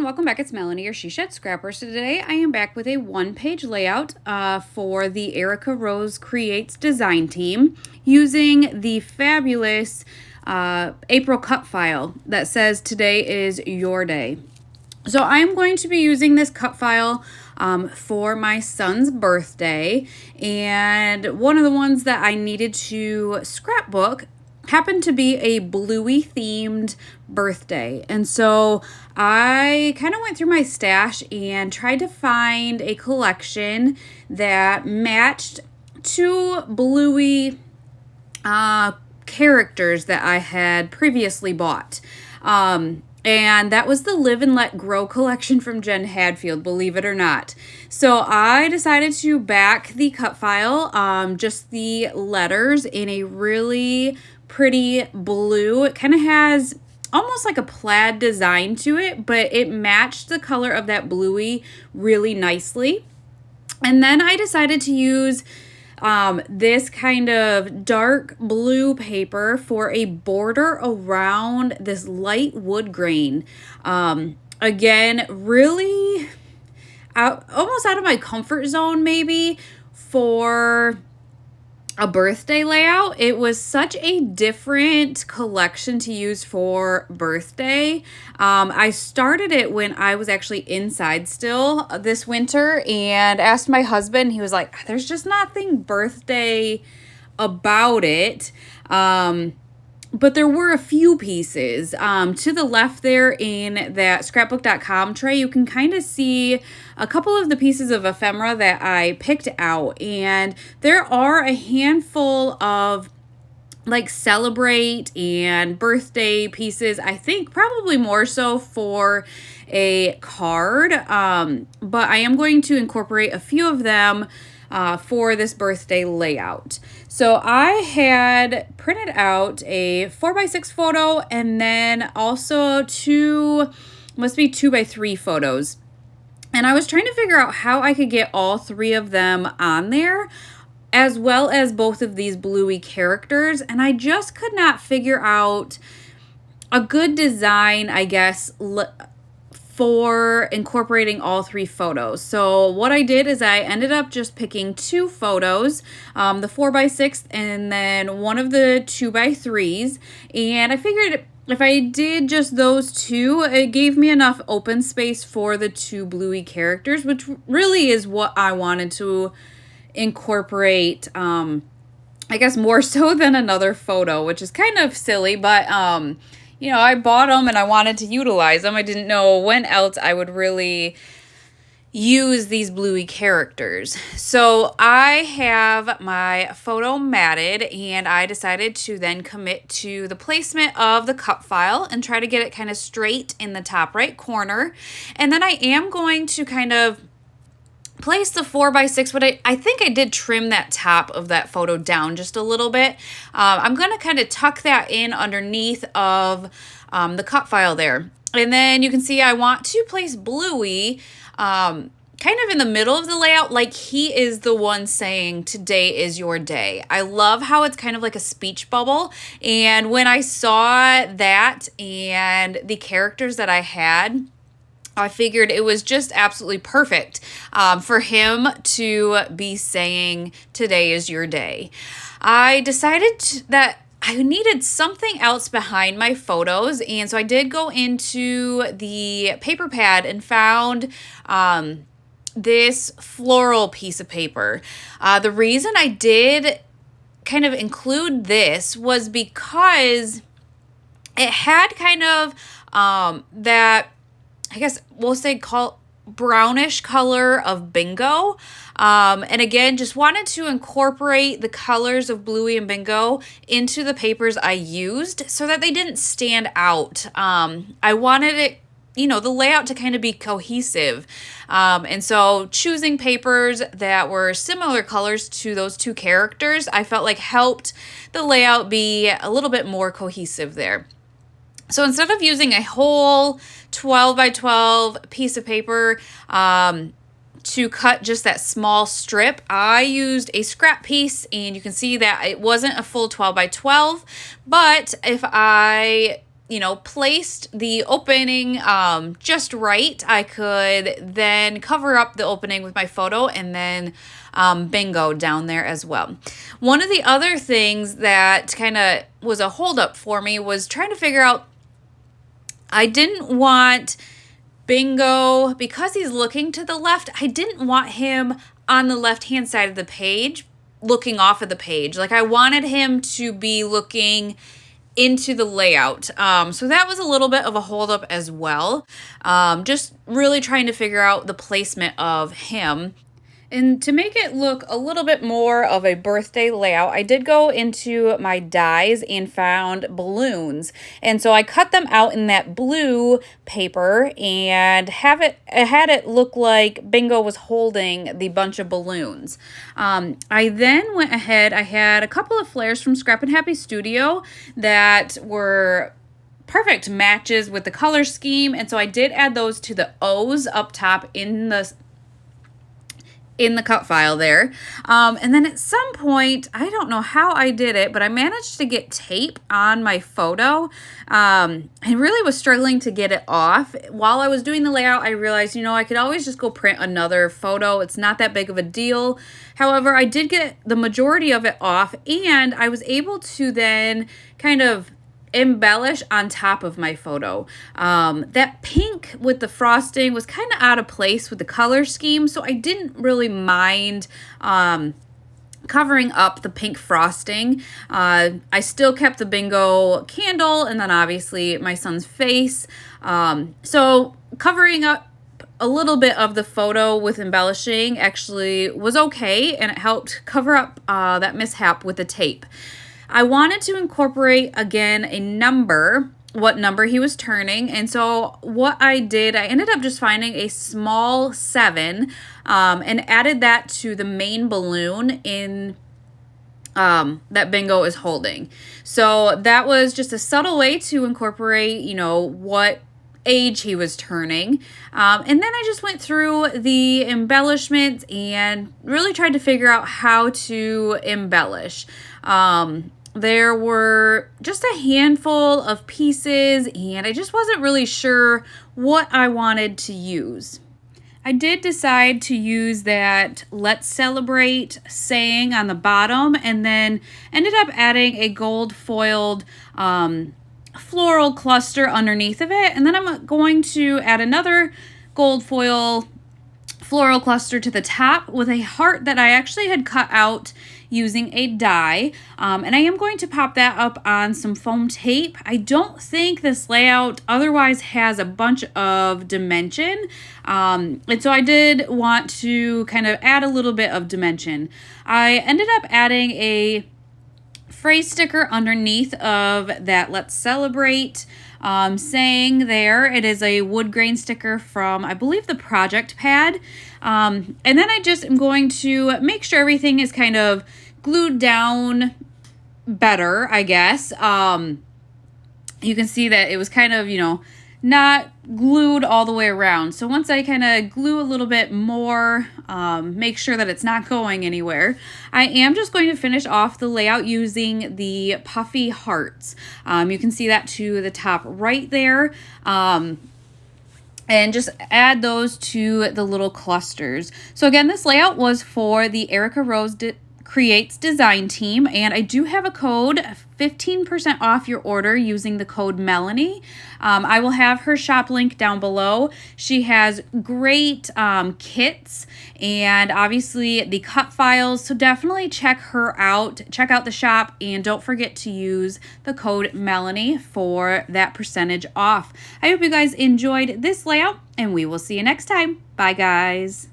Welcome back. It's Melanie, your She Shed Scrapper. So today I am back with a one-page layout for the Erica Rose Creates design team using the fabulous April cut file that says today is your day. So I'm going to be using this cut file for my son's birthday, and one of the ones that I needed to scrapbook happened to be a bluey themed birthday. And so I kind of went through my stash and tried to find a collection that matched two bluey characters that I had previously bought. And that was the Live and Let Grow collection from Jen Hadfield, believe it or not. So I decided to back the cut file, just the letters in a really pretty blue. It kind of has almost like a plaid design to it, but it matched the color of that bluey really nicely. And then I decided to use this kind of dark blue paper for a border around this light wood grain. Again, really almost out of my comfort zone maybe for a birthday layout. It was such a different collection to use for birthday. I started it when I was actually inside still this winter and asked my husband. He was like, there's just nothing birthday about it. But there were a few pieces. To the left there in that scrapbook.com tray, you can kind of see a couple of the pieces of ephemera that I picked out. And there are a handful of like celebrate and birthday pieces. I think probably more so for a card. But I am going to incorporate a few of them for this birthday layout. So I had printed out a 4x6 photo and then also two 2x3 photos. And I was trying to figure out how I could get all three of them on there, as well as both of these bluey characters. And I just could not figure out a good design, I guess, for incorporating all three photos. So what I did is I ended up just picking two photos, the 4x6 and then one of the 2x3s. And I figured if I did just those two, it gave me enough open space for the two bluey characters, which really is what I wanted to incorporate, I guess more so than another photo, which is kind of silly, but you know, I bought them and I wanted to utilize them. I didn't know when else I would really use these bluey characters. So I have my photo matted and I decided to then commit to the placement of the cut file and try to get it kind of straight in the top right corner. And then I am going to kind of place the 4x6, but I think I did trim that top of that photo down just a little bit. I'm going to kind of tuck that in underneath of the cut file there. And then you can see I want to place Bluey kind of in the middle of the layout, like he is the one saying today is your day. I love how it's kind of like a speech bubble. And when I saw that and the characters that I had, I figured it was just absolutely perfect for him to be saying today is your day. I decided that I needed something else behind my photos, and so I did go into the paper pad and found this floral piece of paper. The reason I did kind of include this was because it had kind of that, I guess we'll say brownish color of Bingo. And again, just wanted to incorporate the colors of Bluey and Bingo into the papers I used so that they didn't stand out. I wanted it, you know, the layout to kind of be cohesive. And so choosing papers that were similar colors to those two characters, I felt like helped the layout be a little bit more cohesive there. So instead of using a whole 12 by 12 piece of paper, to cut just that small strip, I used a scrap piece, and you can see that it wasn't a full 12 by 12, but if I placed the opening just right, I could then cover up the opening with my photo and then bingo down there as well. One of the other things that kind of was a holdup for me was trying to figure out, I didn't want bingo, because he's looking to the left, I didn't want him on the left-hand side of the page looking off of the page. Like, I wanted him to be looking into the layout. So that was a little bit of a holdup as well. Just really trying to figure out the placement of him. And to make it look a little bit more of a birthday layout, I did go into my dies and found balloons. And so I cut them out in that blue paper and had it look like Bingo was holding the bunch of balloons. I then went ahead, I had a couple of flares from Scrap and Happy Studio that were perfect matches with the color scheme. And so I did add those to the O's up top in the cut file there. And then at some point, I don't know how I did it, but I managed to get tape on my photo. I really was struggling to get it off. While I was doing the layout, I realized, I could always just go print another photo. It's not that big of a deal. However, I did get the majority of it off, and I was able to then kind of embellish on top of my photo. That pink with the frosting was kind of out of place with the color scheme, so I didn't really mind covering up the pink frosting. I still kept the Bingo candle, and then obviously my son's face. So covering up a little bit of the photo with embellishing actually was okay, and it helped cover up that mishap with the tape. I wanted to incorporate, again, a number, what number he was turning. And so what I did, I ended up just finding a small 7 and added that to the main balloon in that Bingo is holding. So that was just a subtle way to incorporate, what age he was turning. And then I just went through the embellishments and really tried to figure out how to embellish. There were just a handful of pieces, and I just wasn't really sure what I wanted to use. I did decide to use that "Let's Celebrate" saying on the bottom, and then ended up adding a gold foiled floral cluster underneath of it. And then I'm going to add another gold foil floral cluster to the top with a heart that I actually had cut out using a die, and I am going to pop that up on some foam tape. I don't think this layout otherwise has a bunch of dimension, and so I did want to kind of add a little bit of dimension. I ended up adding a phrase sticker underneath of that "Let's Celebrate" saying there. It is a wood grain sticker from, I believe, the project pad. And then I just am going to make sure everything is kind of glued down better, I guess. You can see that it was kind of, not glued all the way around. So once I kind of glue a little bit more, make sure that it's not going anywhere, I am just going to finish off the layout using the puffy hearts. You can see that to the top right there. And just add those to the little clusters. So again, this layout was for the Erica Rose Creates design team, and I do have a code, 15% off your order using the code Melanie. I will have her shop link down below. She has great kits and obviously the cut files, so definitely check her out. Check out the shop, and don't forget to use the code Melanie for that percentage off. I hope you guys enjoyed this layout, and we will see you next time. Bye, guys.